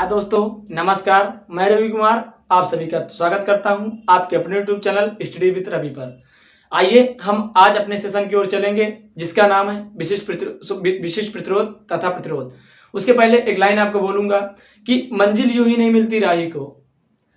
हाय दोस्तों, नमस्कार। मैं रवि कुमार आप सभी का स्वागत करता हूं आपके अपने YouTube channel study with Ravi पर। आइए हम आज अपने सेशन की ओर चलेंगे जिसका नाम है विशिष्ट प्रतिरोध तथा प्रतिरोध। उसके पहले एक लाइन आपको बोलूंगा कि मंजिल यूं ही नहीं मिलती राही को,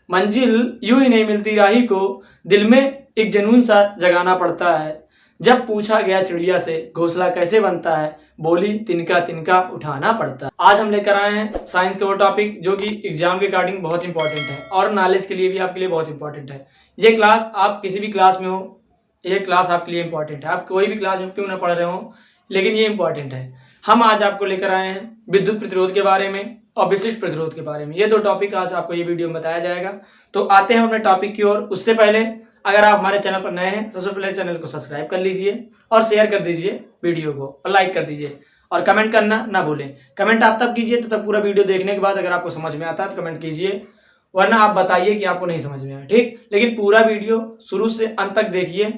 मंजिल यूं ही नहीं मिलती राही को, दिल में एक जुनून सा जगाना पड़ता है। जब पूछा गया चिड़िया से घोंसला कैसे बनता है, बोली तिनका तिनका उठाना पड़ता है। आज हम लेकर आए हैं साइंस का वो टॉपिक जो कि एग्जाम के अकॉर्डिंग बहुत इंपॉर्टेंट है और नॉलेज के लिए भी आपके लिए बहुत इंपॉर्टेंट है। ये क्लास आप किसी भी क्लास में हो, ये क्लास आपके लिए इंपॉर्टेंट है। आप कोई भी क्लास में क्यों ना पढ़ रहे हो, लेकिन ये इंपॉर्टेंट है। हम आज आपको लेकर आए हैं विद्युत प्रतिरोध के बारे में और विशिष्ट प्रतिरोध के बारे में। ये दो टॉपिक आज आपको ये वीडियो में बताया जाएगा। तो आते हैं अपने टॉपिक की ओर। उससे पहले अगर आप हमारे चैनल पर नए हैं तो सबसे पहले चैनल को सब्सक्राइब कर लीजिए और शेयर कर दीजिए वीडियो को और लाइक कर दीजिए और कमेंट करना ना भूलें। कमेंट आप तब कीजिए तब पूरा वीडियो देखने के बाद अगर आपको समझ में आता है तो कमेंट कीजिए, वरना आप बताइए कि आपको नहीं समझ में आया, ठीक। लेकिन पूरा वीडियो शुरू से अंत तक देखिए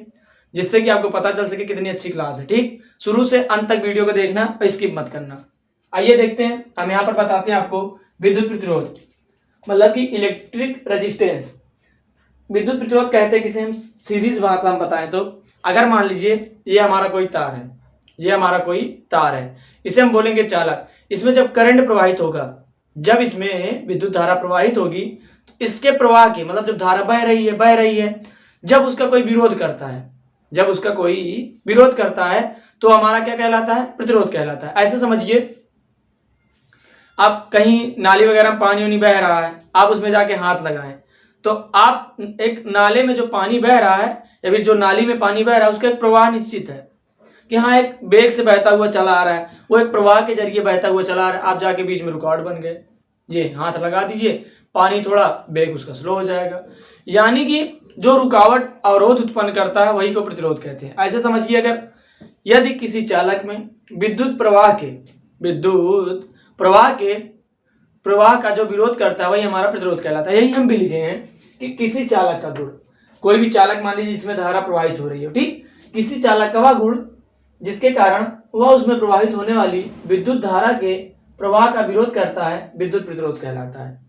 जिससे कि आपको पता चल सके कितनी अच्छी क्लास है, ठीक। शुरू से अंत तक वीडियो को देखना और स्किप मत करना। आइए देखते हैं, हम यहाँ पर बताते हैं आपको विद्युत प्रतिरोध मतलब कि इलेक्ट्रिक रेजिस्टेंस। विद्युत प्रतिरोध कहते हैं किसे हम सीधी सी भाषा में बताएं तो, अगर मान लीजिए ये हमारा कोई तार है, ये हमारा कोई तार है, इसे हम बोलेंगे चालक। इसमें जब करंट प्रवाहित होगा, जब इसमें विद्युत धारा प्रवाहित होगी तो इसके प्रवाह की मतलब जब धारा बह रही है, जब उसका कोई विरोध करता है, जब उसका कोई विरोध करता है तो हमारा क्या कहलाता है, प्रतिरोध कहलाता है। ऐसे समझिए, आप कहीं नाली वगैरह में पानी नहीं बह रहा है, आप उसमें जाके हाथ लगाएं तो आप एक नाले में जो पानी बह रहा है या फिर जो नाली में पानी बह रहा है उसका एक प्रवाह निश्चित है कि हाँ एक वेग से बहता हुआ चला आ रहा है, वो एक प्रवाह के जरिए बहता हुआ चला आ रहा है। आप जाके बीच में रुकावट बन गए, जी हाथ लगा दीजिए, पानी थोड़ा वेग उसका स्लो हो जाएगा। यानी कि जो रुकावट अवरोध उत्पन्न करता है वही को प्रतिरोध कहते हैं। ऐसे समझिए, अगर यदि किसी चालक में विद्युत प्रवाह का जो विरोध करता है वही हमारा प्रतिरोध कहलाता है। यही हम भी लिखे हैं कि किसी चालक का गुण, कोई भी चालक मान लीजिए जिसमें धारा प्रवाहित हो रही हो, ठीक, किसी चालक का वह गुण जिसके कारण वह उसमें प्रवाहित होने वाली विद्युत धारा के प्रवाह का विरोध करता है, विद्युत प्रतिरोध कहलाता है।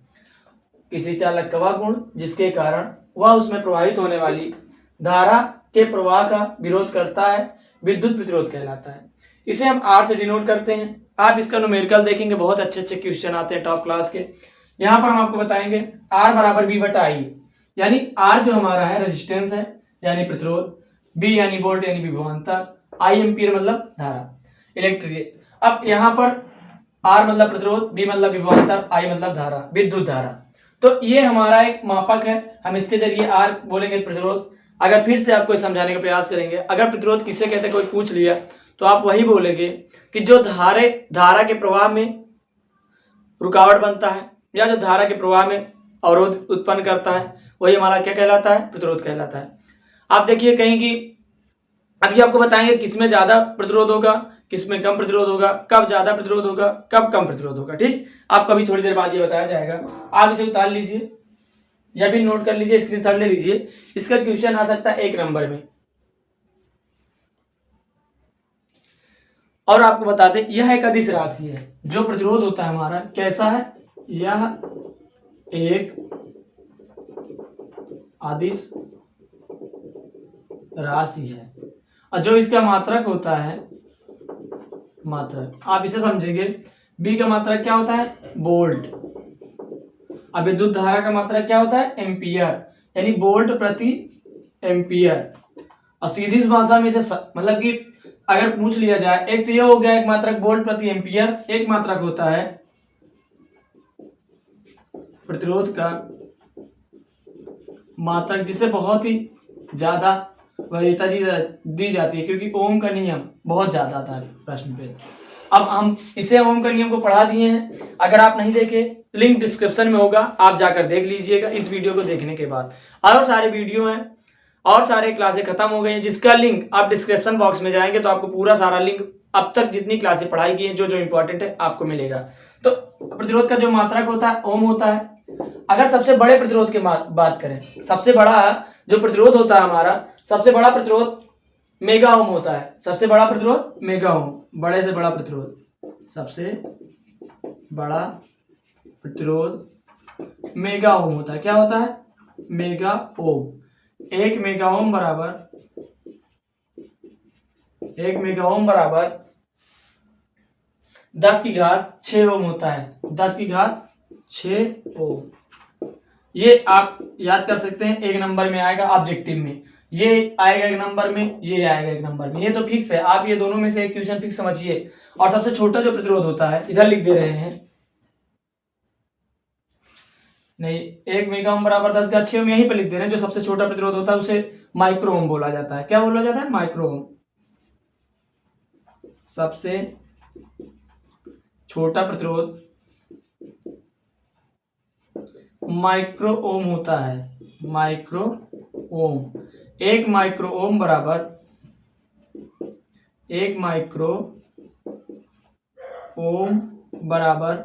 किसी चालक का वह गुण जिसके कारण वह उसमें प्रवाहित होने वाली धारा के प्रवाह का विरोध करता है, विद्युत प्रतिरोध कहलाता है। इसे हम आर से डिनोट करते हैं। आप इसका न्यूमेरिकल देखेंगे, बहुत अच्छे अच्छे क्वेश्चन आते हैं टॉप क्लास के। यहाँ पर हम आपको बताएंगे R बराबर B बटा I, यानी R जो हमारा है रेजिस्टेंस है यानी प्रतिरोध, B यानी वोल्ट यानी विभवांतर, I एम्पीयर मतलब धारा इलेक्ट्रिक। अब यहाँ पर R मतलब प्रतिरोध, B मतलब विभवांतर, I मतलब धारा, विद्युत धारा। तो ये हमारा एक मापक है, हम इसके जरिए R बोलेंगे प्रतिरोध। अगर फिर से आपको समझाने का प्रयास करेंगे, अगर प्रतिरोध किसे कहते हैं कोई पूछ लिया तो आप वही बोलेंगे कि जो धारा के प्रवाह में रुकावट बनता है या जो धारा के प्रवाह में अवरोध उत्पन्न करता है वही हमारा क्या कहलाता है, प्रतिरोध कहलाता है। आप देखिए कहीं कि अभी आपको बताएंगे किसमें ज्यादा प्रतिरोध होगा, किसमें कम प्रतिरोध होगा, कब ज्यादा प्रतिरोध होगा, कब कम प्रतिरोध होगा, ठीक। आपको अभी थोड़ी देर बाद ये बताया जाएगा। आप इसे उतार लीजिए या भी नोट कर लीजिए, स्क्रीनशॉट ले लीजिए। इसका क्वेश्चन आ सकता है 1 नंबर में। और आपको बता दें यह एक अदिश राशि है। जो प्रतिरोध होता है हमारा कैसा है, यह एक अदिश राशि है और जो इसका मात्रक होता है, मात्रक आप इसे समझेंगे, B का मात्रक क्या होता है, वोल्ट। अब विद्युत धारा का मात्रक क्या होता है, एम्पियर, यानी वोल्ट प्रति एम्पियर। और सीधी भाषा में से मतलब कि अगर पूछ लिया जाए, एक तो यह हो गया एक मात्रक वोल्ट प्रति एम्पियर, एक मात्रक होता है प्रतिरोध का मात्रक जिसे बहुत ही ज्यादा वरीयता दी जाती है क्योंकि ओम का नियम बहुत ज्यादा आता है प्रश्न पे। अब हम इसे ओम का नियम को पढ़ा दिए हैं, अगर आप नहीं देखे लिंक डिस्क्रिप्शन में होगा, आप जाकर देख लीजिएगा इस वीडियो को देखने के बाद। और सारे वीडियो हैं और सारे क्लासें खत्म हो गई हैं जिसका लिंक आप डिस्क्रिप्शन बॉक्स में जाएंगे तो आपको पूरा सारा लिंक अब तक जितनी क्लासें पढ़ाई गई हैं जो जो इंपॉर्टेंट है आपको मिलेगा। तो प्रतिरोध का जो मात्रक होता है ओम होता है। अगर सबसे बड़े प्रतिरोध की बात करें, सबसे बड़ा जो प्रतिरोध होता है हमारा, सबसे बड़ा प्रतिरोध मेगा ओम होता है। सबसे बड़ा प्रतिरोध मेगा ओम, बड़े से बड़ा प्रतिरोध, सबसे बड़ा प्रतिरोध मेगा ओम होता है। क्या होता है? Mega ohm. 1 मेगा ओम बराबर 10⁻6 ओम होता है। 10⁻6 ओम। ये आप याद कर सकते हैं, एक नंबर में आएगा ऑब्जेक्टिव में, ये आएगा एक नंबर में, ये आएगा एक नंबर में। ये तो फिक्स है, आप ये दोनों में से एक क्वेश्चन फिक्स समझिए। और सबसे छोटा जो प्रतिरोध होता है इधर लिख दे रहे हैं, नहीं 1 मेगा ओम बराबर 10⁻6 ओम यहीं पर लिख दे रहे हैं। जो सबसे छोटा प्रतिरोध होता है उसे माइक्रो ओम बोला जाता है। क्या बोला जाता है? Micro ohm. सबसे छोटा प्रतिरोध माइक्रो ओम होता है। Micro ohm. 1 माइक्रो ओम बराबर 1 माइक्रो ओम बराबर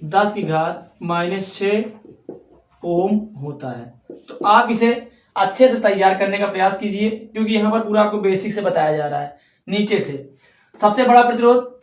10⁻6 ओम होता है। तो आप इसे अच्छे से तैयार करने का प्रयास कीजिए, क्योंकि यहाँ पर पूरा आपको बेसिक से बताया जा रहा है। नीचे से सबसे बड़ा प्रतिरोध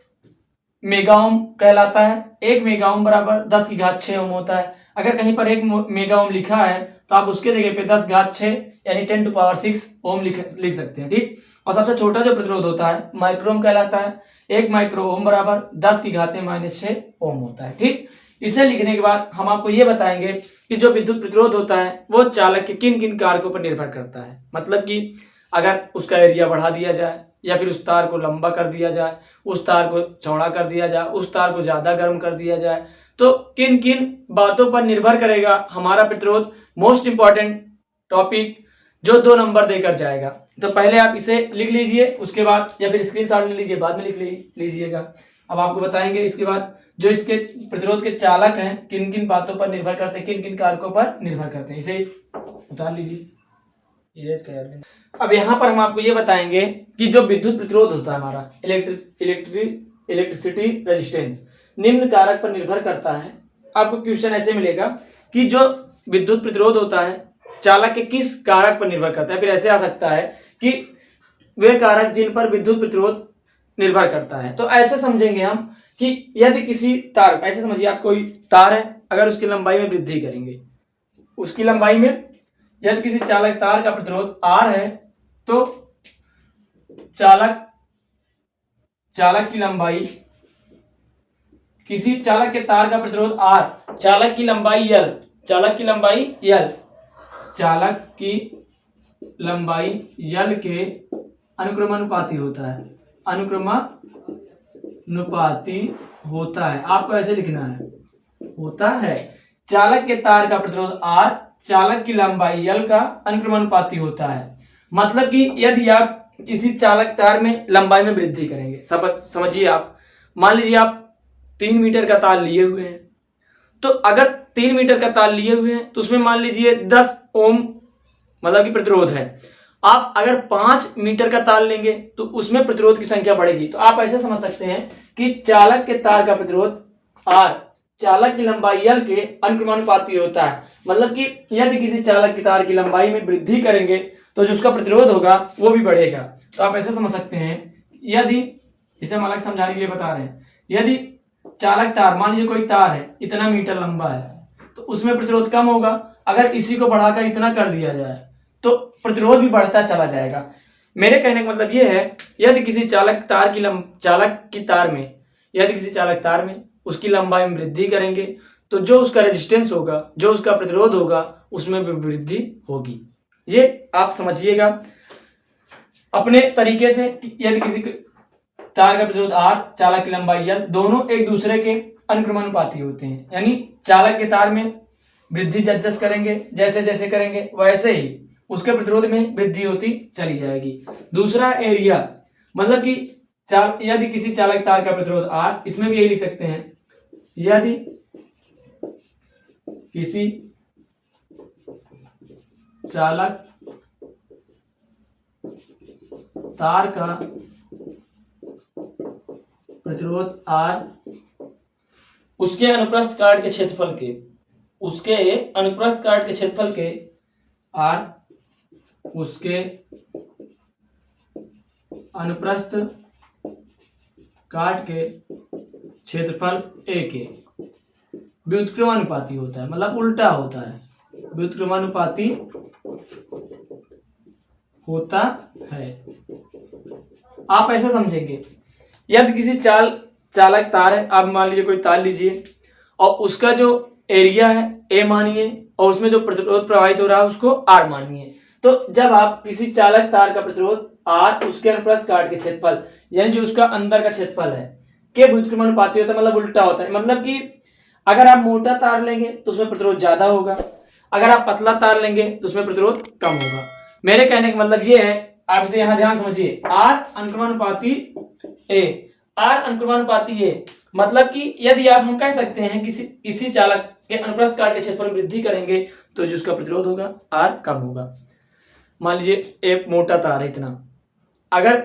मेगा ओम कहलाता है। 1 मेगा ओम बराबर 10⁻6 ओम होता है। अगर कहीं पर 1 मेगा ओम लिखा है तो आप उसके जगह पे 10⁻6 यानी 10⁻6 ओम लिख सकते हैं, ठीक। और सबसे छोटा जो प्रतिरोध होता है माइक्रो ओम कहलाता है। 1 माइक्रो ओम बराबर 10⁻6 ओम होता है, ठीक। इसे लिखने के बाद हम आपको ये बताएंगे कि जो विद्युत प्रतिरोध होता है वो चालक के किन किन कारकों पर निर्भर करता है। मतलब कि अगर उसका एरिया बढ़ा दिया जाए, या फिर उस तार को लंबा कर दिया जाए, उस तार को चौड़ा कर दिया जाए, उस तार को ज़्यादा गर्म कर दिया जाए, तो किन किन बातों पर निर्भर करेगा हमारा प्रतिरोध। मोस्ट इंपॉर्टेंट टॉपिक जो 2 नंबर देकर जाएगा। तो पहले आप इसे लिख लीजिए, उसके बाद या फिर स्क्रीनशॉट ले लीजिए, बाद में लिख लीजिएगा। अब आपको बताएंगे इसके बाद जो इसके प्रतिरोध के चालक हैं किन किन बातों पर निर्भर करते हैं, किन किन कारकों पर निर्भर करते हैं। इसे उतार लीजिए, इरेज कर। अब यहाँ पर हम आपको ये बताएंगे कि जो विद्युत प्रतिरोध होता है हमारा इलेक्ट्रिसिटी रेजिस्टेंस निम्न कारक पर निर्भर करता है। आपको क्वेश्चन ऐसे मिलेगा कि जो विद्युत प्रतिरोध होता है चालक के किस कारक पर निर्भर करता है। फिर ऐसे आ सकता है कि वे कारक जिन पर विद्युत प्रतिरोध निर्भर करता है। तो ऐसे समझेंगे हम कि यदि किसी तार, ऐसे समझिए आप कोई तार है, अगर उसकी लंबाई में वृद्धि करेंगे, उसकी लंबाई में यदि किसी चालक तार का प्रतिरोध R है, तो चालक की लंबाई, किसी चालक के तार का प्रतिरोध R, चालक की लंबाई L, चालक की लंबाई L के अनुक्रमानुपाती होता है। अनुक्रमानुपाती होता है, आपको ऐसे लिखना है, होता है। चालक के तार का प्रतिरोध R चालक की लंबाई L का अनुक्रमानुपाती होता है। मतलब कि यदि आप किसी चालक तार में लंबाई में वृद्धि करेंगे, समझिए आप, मान लीजिए आप 3 मीटर का तार लिए हुए हैं, तो अगर 3 मीटर का तार लिए हुए हैं तो उसमें मान लीजिए 10 ओम मतलब कि प्रतिरोध है। आप अगर 5 मीटर का तार लेंगे तो उसमें प्रतिरोध की संख्या बढ़ेगी। तो आप ऐसे समझ सकते हैं कि चालक के तार का प्रतिरोध R चालक की लंबाई L के अनुक्रमानुपाती होता है। मतलब कि यदि किसी चालक की तार की लंबाई में वृद्धि करेंगे तो जो उसका प्रतिरोध होगा वो भी बढ़ेगा। तो आप ऐसे समझ सकते हैं, यदि, इसे हम अलग समझाने के लिए बता रहे हैं, यदि चालक तार, मान लीजिए कोई तार है इतना मीटर लंबा है, तो उसमें प्रतिरोध कम होगा। अगर इसी को बढ़ाकर इतना कर दिया जाए तो प्रतिरोध भी बढ़ता चला जाएगा। मेरे कहने का मतलब ये है, यदि किसी चालक तार में उसकी लंबाई में वृद्धि करेंगे तो जो उसका रेजिस्टेंस होगा, जो उसका प्रतिरोध होगा, उसमें भी वृद्धि होगी। ये आप समझिएगा अपने तरीके से। यदि किसी तार का प्रतिरोध R चालक की लंबाई L दोनों एक दूसरे के अनुक्रमानुपाती होते हैं, यानी चालक के तार में वृद्धि जस करेंगे, जैसे जैसे करेंगे वैसे ही उसके प्रतिरोध में वृद्धि होती चली जाएगी। दूसरा एरिया, मतलब कि यदि किसी चालक तार का प्रतिरोध R, इसमें भी यही लिख सकते हैं, यदि किसी चालक तार का प्रतिरोध R उसके अनुप्रस्थ काट के क्षेत्रफल के, R उसके अनुप्रस्थ काट के क्षेत्रफल A के व्युत्क्रमानुपाती होता है, मतलब उल्टा होता है, व्युत्क्रमानुपाती होता है। आप ऐसे समझेंगे, यदि किसी चालक तार है, आप मान लीजिए कोई तार लीजिए और उसका जो एरिया है ए मानिए और उसमें जो प्रतिरोध प्रवाहित हो रहा है उसको आर मानिए। तो जब आप किसी चालक तार का प्रतिरोध आर उसके अनुप्रस्थ काट के क्षेत्रफल यानी जो उसका अंदर का क्षेत्रफल है के व्युत्क्रमानुपाती होता है, मतलब उल्टा होता है। मतलब कि अगर आप मोटा तार लेंगे तो उसमें प्रतिरोध ज्यादा होगा, अगर आप पतला तार लेंगे तो उसमें प्रतिरोध कम होगा। मेरे कहने का मतलब ये है, आप इसे यहां ध्यान समझिए, आर अनुक्रमानुपाती ए, आर अनुक्रमानुपाती ए मतलब कि यदि आप हम कह सकते हैं किसी चालक के अनुप्रस्थ काट के क्षेत्रफल में वृद्धि करेंगे तो जो उसका प्रतिरोध होगा आर कम होगा। मान लीजिए एक मोटा तार है इतना, अगर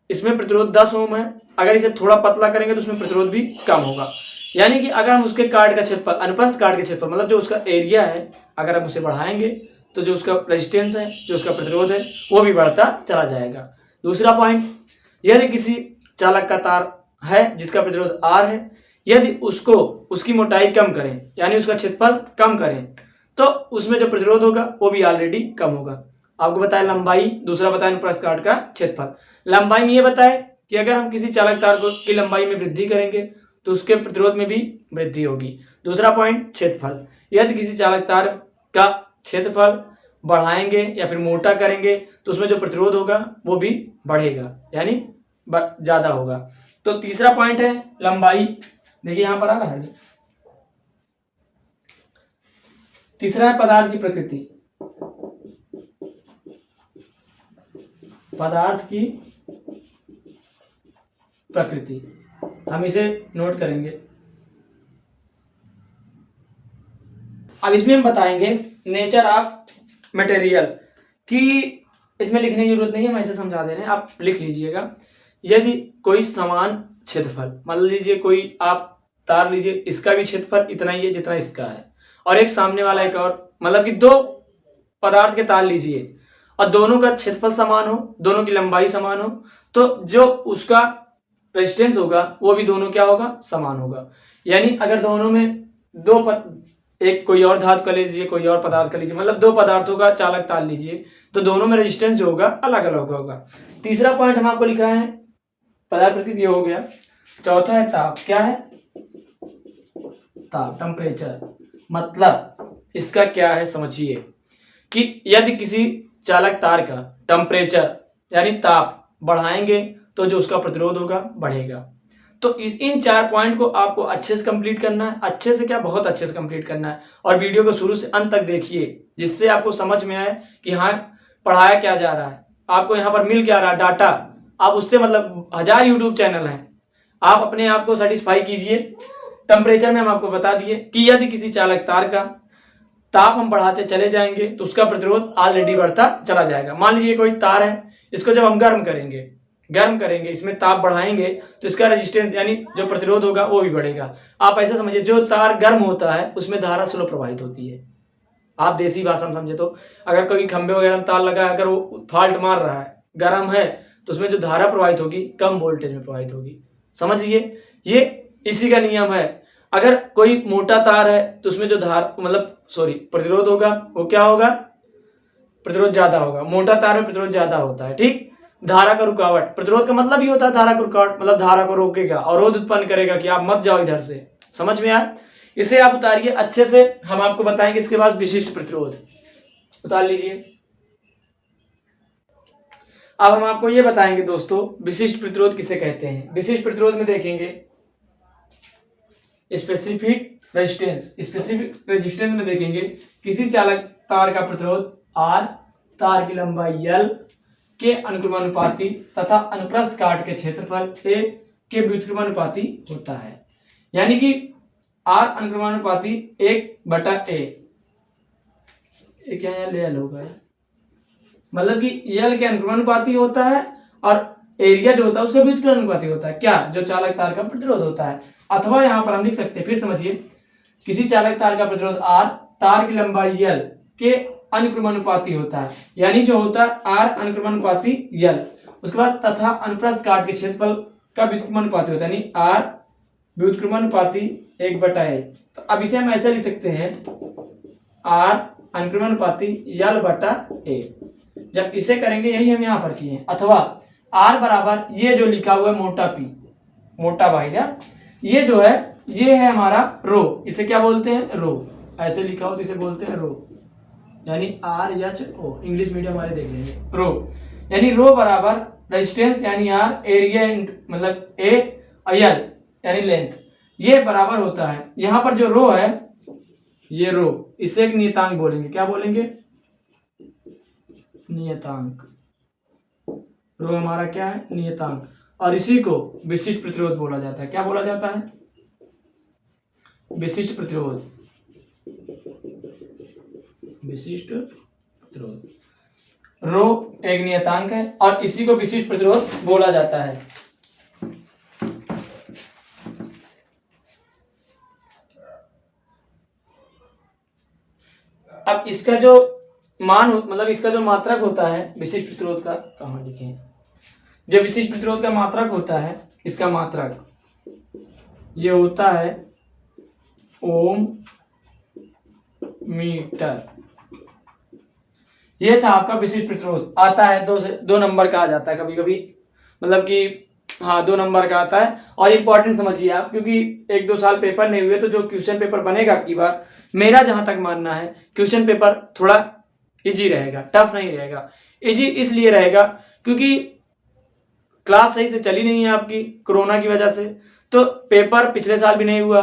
इसमें प्रतिरोध 10 ओम है, अगर इसे थोड़ा पतला करेंगे तो उसमें प्रतिरोध भी कम होगा। यानी कि अगर हम उसके काट का क्षेत्रफल अनुप्रस्थ काट के क्षेत्रफल मतलब जो उसका एरिया है अगर हम उसे बढ़ाएंगे तो जो उसका रेजिस्टेंस है, जो उसका प्रतिरोध है वो भी बढ़ता चला जाएगा। दूसरा पॉइंट, यदि किसी चालक का तार है जिसका प्रतिरोध आर है, यदि उसको उसकी मोटाई कम करें यानी उसका क्षेत्रफल कम करें तो उसमें जो प्रतिरोध होगा वो भी ऑलरेडी कम होगा। आपको बताया लंबाई, दूसरा बताया अनुप्रस्थ काट का क्षेत्रफल। लंबाई में ये बताए कि अगर हम किसी चालक तार की लंबाई में वृद्धि करेंगे तो उसके प्रतिरोध में भी वृद्धि होगी। दूसरा पॉइंट क्षेत्रफल, यदि किसी चालक तार का क्षेत्रफल बढ़ाएंगे या फिर मोटा करेंगे तो उसमें जो प्रतिरोध होगा वो भी बढ़ेगा यानी ज्यादा होगा। तो तीसरा पॉइंट है लंबाई, देखिए यहां पर आ रहा है। तीसरा है पदार्थ की प्रकृति, पदार्थ की प्रकृति, हम इसे नोट करेंगे। अब इसमें हम बताएंगे नेचर ऑफ मटेरियल, कि इसमें लिखने की जरूरत नहीं है, हम ऐसे समझा दे रहे हैं, आप लिख लीजिएगा। यदि कोई समान क्षेत्रफल, मान लीजिए कोई आप तार लीजिए, इसका भी क्षेत्रफल इतना ही है जितना इसका है और एक सामने वाला एक और, मतलब कि दो पदार्थ के तार लीजिए और दोनों का क्षेत्रफल समान हो, दोनों की लंबाई समान हो, तो जो उसका रेजिस्टेंस होगा वो भी दोनों क्या होगा, समान होगा। यानी अगर दोनों में एक कोई और धातु का लीजिए, कोई और पदार्थ का लीजिए, मतलब दो पदार्थों का चालक तार लीजिए तो दोनों में रेजिस्टेंस जो होगा अलग अलग होगा। तीसरा पॉइंट हम आपको लिखा है पदार्थ प्रकृति, ये हो गया। चौथा है ताप, क्या है, ताप, टेम्परेचर। मतलब इसका क्या है समझिए कि यदि किसी चालक तार का टेम्परेचर यानी ताप बढ़ाएंगे तो जो उसका प्रतिरोध होगा बढ़ेगा। तो इन 4 पॉइंट को आपको अच्छे से कंप्लीट करना है, अच्छे से क्या, बहुत अच्छे से कंप्लीट करना है। और वीडियो को शुरू से अंत तक देखिए जिससे आपको समझ में आए कि हाँ पढ़ाया क्या जा रहा है, आपको यहाँ पर मिल क्या रहा है डाटा। आप उससे मतलब 1000 यूट्यूब चैनल हैं, आप अपने आप को सेटिस्फाई कीजिए। टेम्परेचर में हम आपको बता दिए कि यदि किसी चालक तार का ताप हम बढ़ाते चले जाएंगे तो उसका प्रतिरोध ऑलरेडी बढ़ता चला जाएगा। मान लीजिए कोई तार है, इसको जब हम गर्म करेंगे, इसमें ताप बढ़ाएंगे तो इसका रेजिस्टेंस यानी जो प्रतिरोध होगा वो भी बढ़ेगा। आप ऐसा समझिए, जो तार गर्म होता है उसमें धारा स्लो प्रवाहित होती है। आप देसी भाषा में समझे तो अगर कोई खंभे वगैरह में तार लगा है, अगर वो फॉल्ट मार रहा है, गर्म है, तो उसमें जो धारा प्रवाहित होगी कम वोल्टेज में प्रवाहित होगी। समझ लीजिए, ये इसी का नियम है। अगर कोई मोटा तार है तो उसमें जो प्रतिरोध होगा वो क्या होगा, प्रतिरोध ज्यादा होगा। मोटा तार में प्रतिरोध ज्यादा होता है, ठीक। धारा का रुकावट, प्रतिरोध का मतलब ही होता है धारा का रुकावट, मतलब धारा को रोकेगा, अवरोध उत्पन्न करेगा कि आप मत जाओ इधर से। समझ में आया? इसे आप उतारिए अच्छे से, हम आपको बताएंगे इसके बाद विशिष्ट प्रतिरोध। उतार लीजिए। अब हम आपको ये बताएंगे दोस्तों विशिष्ट प्रतिरोध किसे कहते हैं। विशिष्ट प्रतिरोध में देखेंगे स्पेसिफिक रेजिस्टेंस में देखेंगे किसी चालक तार का प्रतिरोध R, तार की लंबाई L के अनुक्रमानुपाती तथा अनुप्रस्थ काट के क्षेत्रफल A के व्युत्क्रमानुपाती होता है। यानी कि R अनुक्रमानुपाती 1/A, क्या L होगा, मतलब कि L के अनुक्रमानुपाती होता है और एरिया जो होता है उसका व्युत्क्रमानुपाती होता है, क्या, जो चालक तार का प्रतिरोध होता है। अथवा यहां पर हम लिख सकते हैं, फिर समझिए, किसी चालक तार का प्रतिरोध R तार की लंबाई L के अनुक्रमानुपाती होता है, यानी जो होता है R अनुक्रमानुपाती L। उसके बाद तथा अनुप्रस्थ काट के क्षेत्रफल का व्युत्क्रमानुपाती होता है, यानी R व्युत्क्रमानुपाती 1/a। तो अब इसे हम ऐसे लिख सकते हैं R अनुक्रमानुपाती L/a। जब इसे करेंगे यही हम यहाँ पर किए हैं। अथवा R बराबर ये जो लिखा हुआ है मोटा P, मोटा भाइया, ये जो है ये है हमारा रो। इसे क्या बोलते हैं? रो। ऐसे लिखा हो तो इसे बोलते हैं रो, यानी RHO। इंग्लिश मीडियम वाले देख लेंगे। रो यानी रो बराबर रेजिस्टेंस यानी R, एरिया मतलब A, L यानी लेंथ, ये बराबर होता है। यहाँ पर जो रो है ये रो, इसे एक नियतांक बोलेंगे। क्या बोलेंगे? नियतांक। रो हमारा क्या है? नियतांक। और इसी को विशिष्ट प्रतिरोध बोला जाता है। क्या बोला जाता है? विशिष्ट प्रतिरोध। विशिष्ट प्रतिरोध। रो एक नियतांक है और इसी को विशिष्ट प्रतिरोध बोला जाता है। अब इसका जो मान मतलब इसका जो मात्रक होता है विशिष्ट प्रतिरोध का, कहाँ लिखे हैं? जो विशिष्ट प्रतिरोध का मात्रक होता है, इसका मात्रक ये होता है ओम मीटर। ये था आपका विशिष्ट प्रतिरोध। आता है 2 नंबर का आ जाता है कभी कभी, मतलब कि हाँ 2 नंबर का आता है। और इंपॉर्टेंट समझिए आप, क्योंकि 1-2 साल पेपर नहीं हुए, तो जो क्वेश्चन पेपर बनेगा आपकी बार, मेरा जहां तक मानना है क्वेश्चन पेपर थोड़ा इजी रहेगा, टफ नहीं रहेगा। इजी इसलिए रहेगा क्योंकि क्लास सही से चली नहीं है आपकी कोरोना की वजह से, तो पेपर पिछले साल भी नहीं हुआ,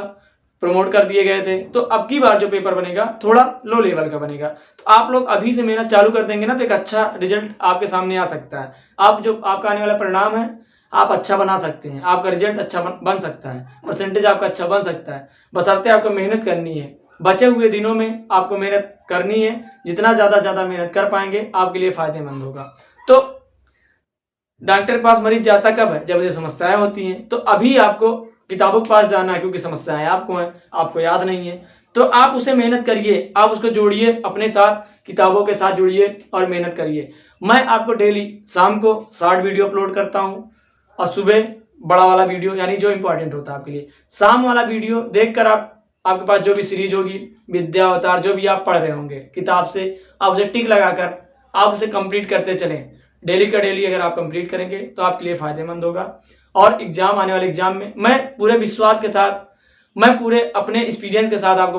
प्रमोट कर दिए गए थे। तो अब की बार जो पेपर बनेगा थोड़ा लो लेवल का बनेगा। तो आप लोग अभी से मेहनत चालू कर देंगे ना, तो एक अच्छा रिजल्ट आपके सामने आ सकता है। आप जो आपका आने वाला परिणाम है आप अच्छा बना सकते हैं, आपका रिजल्ट अच्छा बन सकता है, परसेंटेज आपका अच्छा बन सकता है। बशर्ते आपको मेहनत करनी है। बचे हुए दिनों में आपको मेहनत करनी है। जितना ज़्यादा मेहनत कर पाएंगे आपके लिए फायदेमंद होगा। तो डॉक्टर के पास मरीज जाता कब है? जब उसे समस्याएं होती हैं। तो अभी आपको किताबों के पास जाना है क्योंकि समस्याएं आपको हैं, आपको याद नहीं है। तो आप उसे मेहनत करिए, आप उसको जोड़िए अपने साथ, किताबों के साथ जुड़िए और मेहनत करिए। मैं आपको डेली शाम को शॉर्ट वीडियो अपलोड करता हूँ और सुबह बड़ा वाला वीडियो, यानी जो इंपॉर्टेंट होता है आपके लिए। शाम वाला वीडियो देखकर आपके पास जो भी सीरीज होगी, विद्या अवतार, जो भी आप पढ़ रहे होंगे किताब से, आप उसे टिक लगाकर आप उसे कंप्लीट करते चलें। डेली का डेली अगर आप कंप्लीट करेंगे तो आपके लिए फायदेमंद होगा। और एग्जाम, आने वाले एग्जाम में मैं पूरे विश्वास के साथ, मैं पूरे अपने एक्सपीरियंस के साथ आपको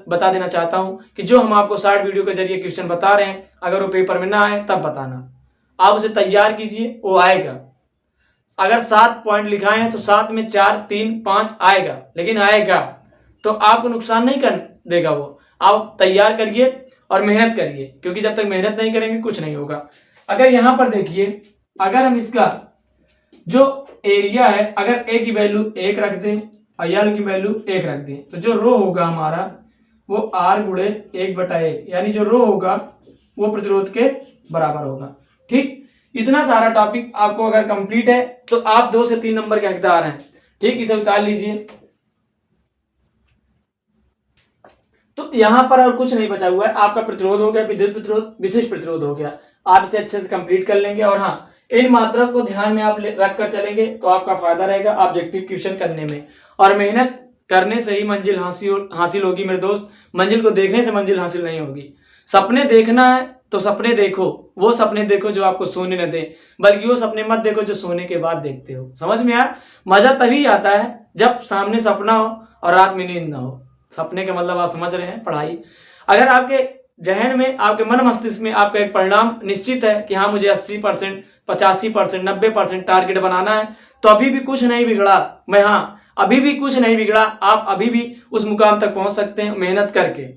बता देना चाहता हूं कि जो हम आपको शॉर्ट वीडियो के जरिए क्वेश्चन बता रहे हैं, अगर वो पेपर में ना आए तब बताना। आप उसे तैयार कीजिए, वो आएगा। अगर 7 पॉइंट लिखाए हैं तो 7 में 4, 3, 5 आएगा, लेकिन आएगा। तो आपको नुकसान नहीं कर देगा वो। आप तैयार करिए और मेहनत करिए, क्योंकि जब तक मेहनत नहीं करेंगे कुछ नहीं होगा। अगर यहाँ पर देखिए, अगर हम इसका जो एरिया है, अगर ए की वैल्यू 1 रख दें और एल की वैल्यू 1 रख दें, तो जो रो होगा हमारा वो R गुणे 1/1, यानी जो रो होगा वो प्रतिरोध के बराबर होगा। ठीक, इतना सारा टॉपिक आपको अगर कंप्लीट है तो आप 2 से 3 नंबर के हकदार हैं। ठीक, इसे उतार लीजिए। तो यहां पर और कुछ नहीं बचा हुआ है। आपका प्रतिरोध हो गया, विद्युत प्रतिरोध, विशिष्ट प्रतिरोध हो गया। आप इसे अच्छे से कंप्लीट कर लेंगे। और हाँ, इन मात्रक को ध्यान में आप रख कर चलेंगे तो आपका फायदा रहेगा ऑब्जेक्टिव क्वेश्चन करने में। और मेहनत करने से ही मंजिल हासिल होगी मेरे दोस्त। मंजिल को देखने से मंजिल हासिल नहीं होगी। सपने देखना है तो सपने देखो, वो सपने देखो जो आपको सोने न दे, बल्कि वो सपने मत देखो जो सोने के बाद देखते हो। समझ में यार? मजा तभी आता है जब सामने सपना हो और रात में नींद ना हो। सपने का मतलब आप समझ रहे हैं, पढ़ाई। अगर आपके जहन में, आपके मन मस्तिष्क में आपका एक परिणाम निश्चित है कि हाँ मुझे 80%, 85%, 90% टारगेट बनाना है, तो अभी भी कुछ नहीं बिगड़ा। अभी भी कुछ नहीं बिगड़ा। आप अभी भी उस मुकाम तक पहुंच सकते हैं मेहनत करके।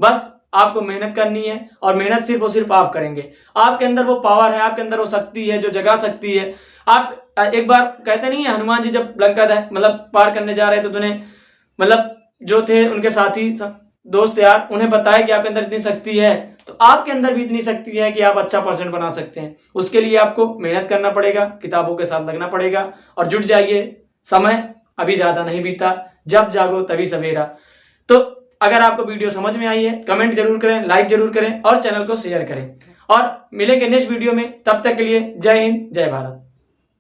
बस आपको मेहनत करनी है और मेहनत सिर्फ और सिर्फ आप करेंगे। आपके अंदर वो पावर है, आपके अंदर वो शक्ति है जो जगा सकती है। आप एक बार कहते नहीं है, हनुमान जी जब लंका मतलब पार करने जा रहे थे तो उन्हें मतलब जो थे उनके साथी दोस्त यार, उन्हें बताया कि आपके अंदर इतनी शक्ति है, तो आपके अंदर भी इतनी शक्ति है कि आप अच्छा % बना सकते हैं। उसके लिए आपको मेहनत करना पड़ेगा, किताबों के साथ लगना पड़ेगा और जुट जाइए। समय अभी ज़्यादा नहीं बीता, जब जागो तभी सवेरा। तो अगर आपको वीडियो समझ में आई है, कमेंट जरूर करें, लाइक जरूर करें और चैनल को शेयर करें। और मिलेंगे नेक्स्ट वीडियो में। तब तक के लिए जय हिंद, जय भारत।